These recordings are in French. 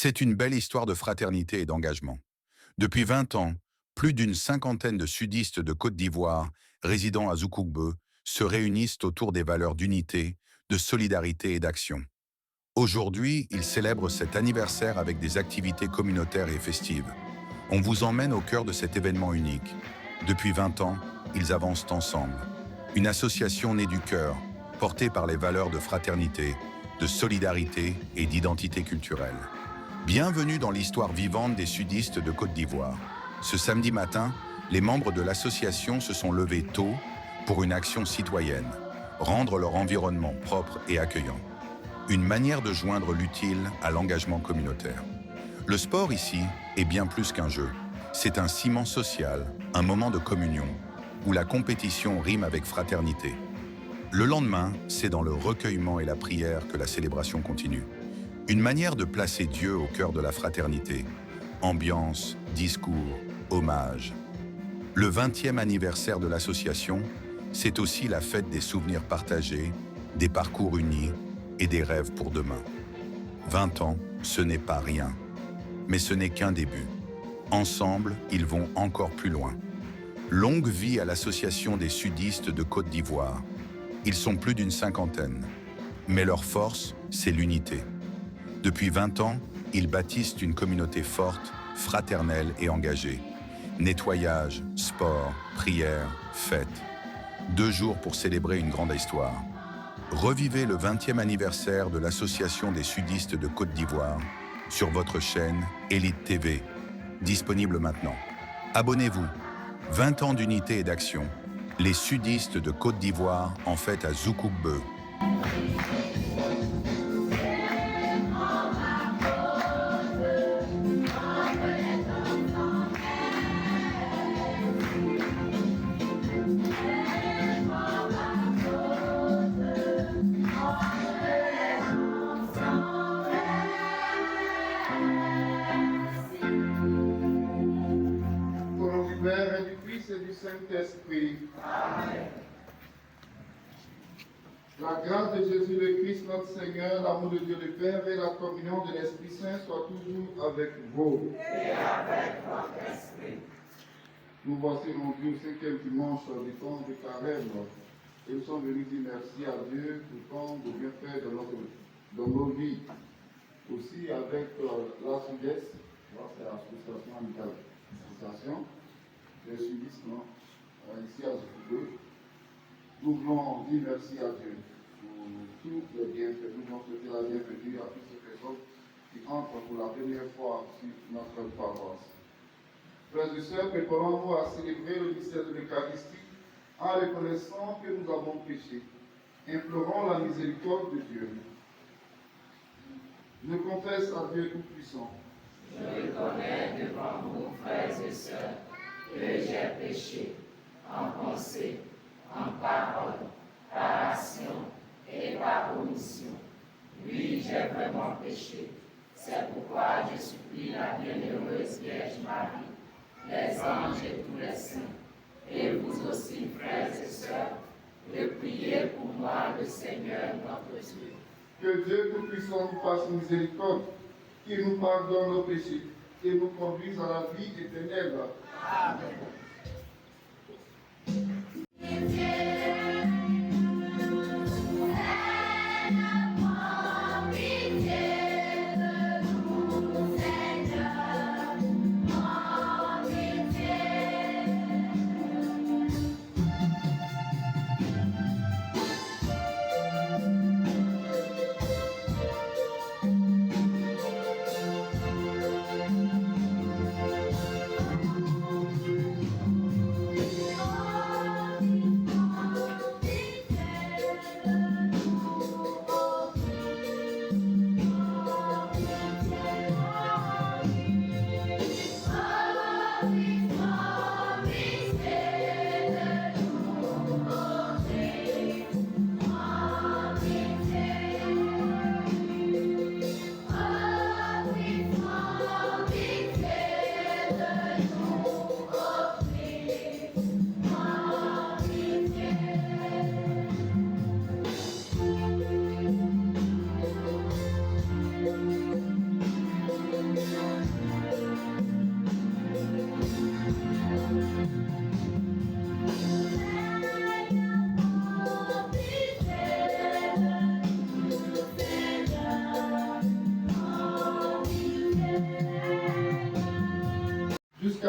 C'est une belle histoire de fraternité et d'engagement. Depuis 20 ans, plus d'une cinquantaine de sudistes de Côte d'Ivoire, résidant à Zoukoukbe, se réunissent autour des valeurs d'unité, de solidarité et d'action. Aujourd'hui, ils célèbrent cet anniversaire avec des activités communautaires et festives. On vous emmène au cœur de cet événement unique. Depuis 20 ans, ils avancent ensemble. Une association née du cœur, portée par les valeurs de fraternité, de solidarité et d'identité culturelle. Bienvenue dans l'histoire vivante des sudistes de Côte d'Ivoire. Ce samedi matin, les membres de l'association se sont levés tôt pour une action citoyenne, rendre leur environnement propre et accueillant. Une manière de joindre l'utile à l'engagement communautaire. Le sport ici est bien plus qu'un jeu. C'est un ciment social, un moment de communion, où la compétition rime avec fraternité. Le lendemain, c'est dans le recueillement et la prière que la célébration continue. Une manière de placer Dieu au cœur de la fraternité. Ambiance, discours, hommage. Le 20e anniversaire de l'association, c'est aussi la fête des souvenirs partagés, des parcours unis et des rêves pour demain. 20 ans, ce n'est pas rien. Mais ce n'est qu'un début. Ensemble, ils vont encore plus loin. Longue vie à l'association des sudistes de Côte d'Ivoire. Ils sont plus d'une cinquantaine. Mais leur force, c'est l'unité. Depuis 20 ans, ils bâtissent une communauté forte, fraternelle et engagée. Nettoyage, sport, prière, fête. 2 jours pour célébrer une grande histoire. Revivez le 20e anniversaire de l'Association des sudistes de Côte d'Ivoire sur votre chaîne Elite TV, disponible maintenant. Abonnez-vous. 20 ans d'unité et d'action. Les sudistes de Côte d'Ivoire en fête à Zoukoukbe. Au nom du Père et du Fils et du Saint-Esprit. Amen. La grâce de Jésus le Christ, notre Seigneur, l'amour de Dieu le Père et la communion de l'Esprit Saint soient toujours avec vous. Et avec votre esprit. Nous voici rendus au 5e dimanche du temps de Carême et nous sommes venus dire merci à Dieu pour tant de bienfaits dans nos vies. Aussi avec la Sud-Est, c'est l'association amicale, l'association des sudistes ici à Zoukoukbe. Nous voulons dire merci à Dieu pour tous les bienfaits. Nous voulons souhaiter la bienvenue à toutes ces personnes qui entrent pour la première fois sur notre paroisse. Frères et sœurs, préparons-nous à célébrer le mystère de l'Eucharistie en reconnaissant que nous avons péché. Implorons la miséricorde de Dieu. Je confesse à Dieu Tout-Puissant. Je reconnais devant vous, frères et sœurs, que j'ai péché en pensée, en parole, par action et par omission. Oui, j'ai vraiment péché. C'est pourquoi je supplie la bienheureuse Vierge Marie, les anges et tous les saints, et vous aussi, frères et sœurs, de prier pour moi, le Seigneur notre Dieu. Que Dieu Tout-Puissant nous fasse miséricorde, qu'il nous pardonne nos péchés et nous conduise à la vie éternelle. Amen.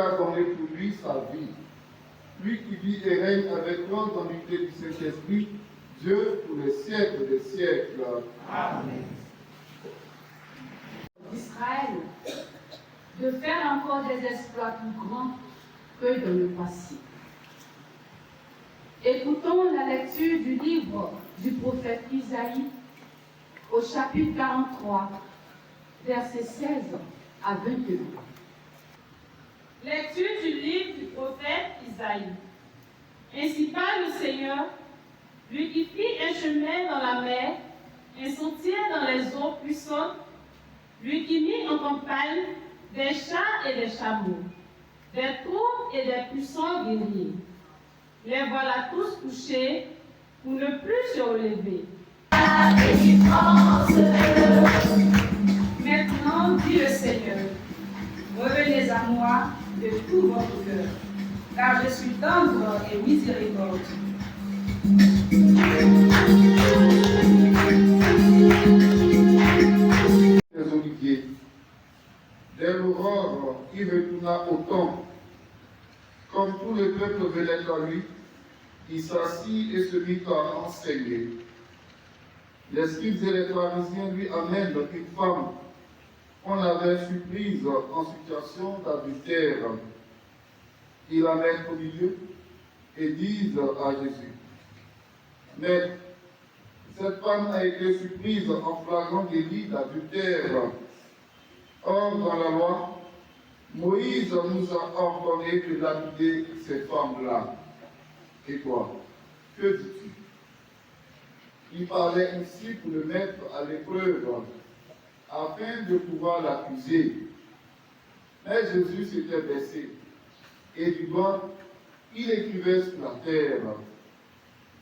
a donné pour lui sa vie. Lui qui vit et règne avec toi dans l'unité du Saint-Esprit, Dieu pour les siècles des siècles. Amen. D'Israël, de faire encore des exploits plus grands que dans le passé. Écoutons la lecture du livre du prophète Isaïe au chapitre 43, versets 16 à 22. Lecture du livre du prophète Isaïe. Ainsi parle le Seigneur, lui qui fit un chemin dans la mer, un sentier dans les eaux puissantes, lui qui mit en campagne des chats et des chameaux, des troupes et des puissants guerriers. Les voilà tous couchés pour ne plus se relever. Maintenant, dit le Seigneur, revenez à moi de tout votre cœur, car je suis tendre et miséricordieux. Les oliviers. Dès l'aurore, il retourna au temple. Comme tout le peuple venait à lui, il s'assit et se mit à enseigner. Les scribes et les pharisiens lui amènent une femme qu'on avait surprise en situation d'adultère. Ils la mettent au milieu et disent à Jésus, « Maître, cette femme a été surprise en flagrant délit d'adultère. Or, dans la loi, Moïse nous a ordonné de lapider ces femmes-là. Et toi, que dis-tu » Il parlait ainsi pour le mettre à l'épreuve, afin de pouvoir l'accuser. Mais Jésus s'était baissé, et du doigt, il écrivait sur la terre.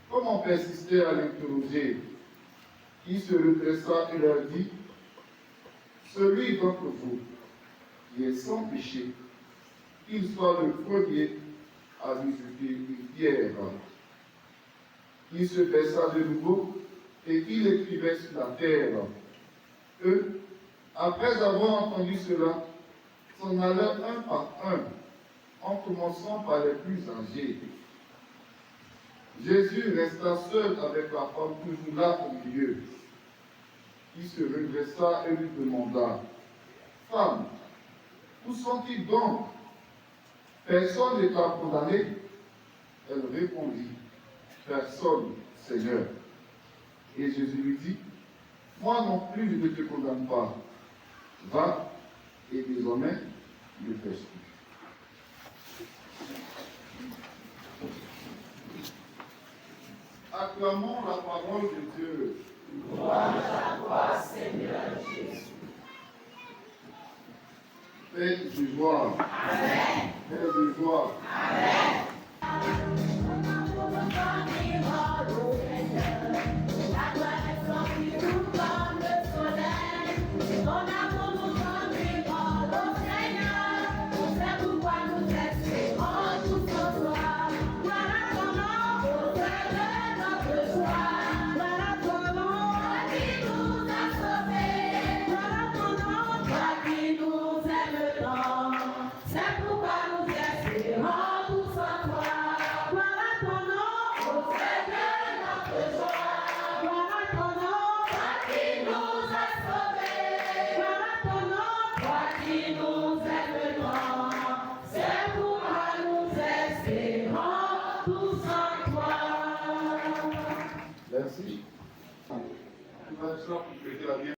Comme on persistait à l'interroger, il se redressa et leur dit, « Celui d'entre vous qui est sans péché, qu'il soit le premier à lui jeter une pierre. » Il se baissa de nouveau et il écrivait sur la terre. Eux, après avoir entendu cela, s'en allèrent un par un, en commençant par les plus âgés. Jésus resta seul avec la femme toujours là au milieu. Il se redressa et lui demanda, « Femme, où sont-ils donc? Personne ne t'a condamné ?» Elle répondit, « Personne, Seigneur. » Et Jésus lui dit, « Moi non plus je ne te condamne pas. Va et désormais ne pêche plus. » Acclamons la parole de Dieu. Gloire à toi, Seigneur Jésus. Paix de joie. Amen. Paix de joie. Amen. Merci. Tu vas être là pour fêter la bienvenue.